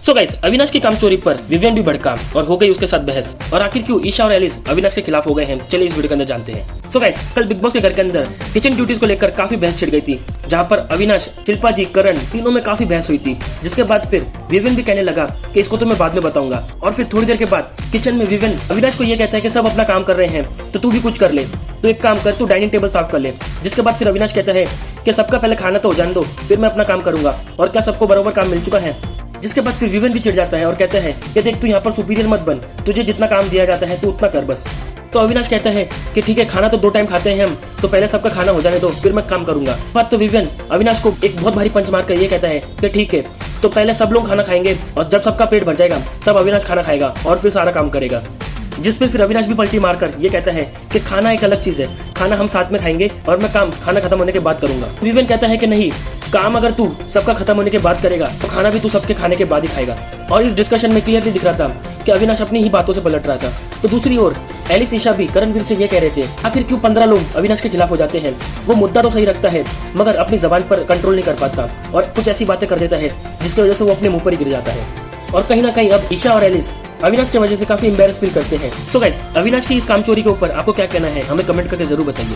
So guys, Avinash की काम चोरी पर विवियन भी भड़का और हो गई उसके साथ बहस। और आखिर क्यों ईशा और एलिस अविनाश के खिलाफ हो गए हैं, चलिए इस वीडियो के अंदर जानते हैं। सो गाइस, कल बिग बॉस के घर के अंदर किचन ड्यूटीज को लेकर काफी बहस छिड़ गई थी, जहां पर अविनाश, शिल्पा जी, करण तीनों में काफी बहस हुई थी। जिसके बाद फिर विवियन भी कहने लगा कि इसको तो मैं बाद में बताऊंगा। और फिर थोड़ी देर के बाद किचन में विवियन अविनाश को ये कहता है कि सब अपना काम कर रहे हैं तो तू भी कुछ कर ले, तो एक काम कर, तू डाइनिंग टेबल साफ कर ले। जिसके बाद फिर अविनाश कहता है कि सबका पहले खाना तो हो जाने दो, फिर मैं अपना काम करूंगा। और क्या सबको बराबर काम मिल चुका है? जिसके बाद फिर विवियन भी चिढ़ जाता है और कहता है कि देख, तू यहाँ पर सुपीरियर मत बन, तुझे जितना काम दिया जाता है तू उतना कर बस। तो अविनाश कहता है कि ठीक है, खाना तो 2 टाइम खाते हैं हम, तो पहले सबका खाना हो जाने दो, फिर मैं काम करूंगा। बात तो विवियन अविनाश को एक बहुत भारी पंच मारकर ये कहता है कि ठीक है, तो पहले सब लोग खाना खाएंगे और जब सबका पेट भर जाएगा तब अविनाश खाना खाएगा और फिर सारा काम करेगा। जिस पे फिर अविनाश भी पलटी मारकर ये कहता है कि खाना एक अलग चीज है, खाना हम साथ में खाएंगे और मैं काम खाना खत्म होने के बाद करूंगा। विवियन कहता है कि नहीं, काम अगर तू सबका खत्म होने के बाद करेगा तो खाना भी तू सबके खाने के बाद ही खाएगा। और इस डिस्कशन में क्लियरली दिख रहा था कि अविनाश अपनी ही बातों से पलट रहा था। तो दूसरी ओर एलिस, ईशा भी करणवीर से ये कह रहे थे आखिर क्यों 15 लोग अविनाश के खिलाफ हो जाते हैं। वो मुद्दा तो सही रखता है मगर अपनी जबान पर कंट्रोल नहीं कर पाता और कुछ ऐसी बातें कर देता है जिसकी वजह से वो अपने मुंह पर ही गिर जाता है। और कहीं ना कहीं अब ईशा और एलिस अविनाश की वजह से काफी एम्बैरेस फील करते हैं। तो गाइस, अविनाश की इस काम चोरी के ऊपर आपको क्या कहना है, हमें कमेंट करके जरूर बताइए।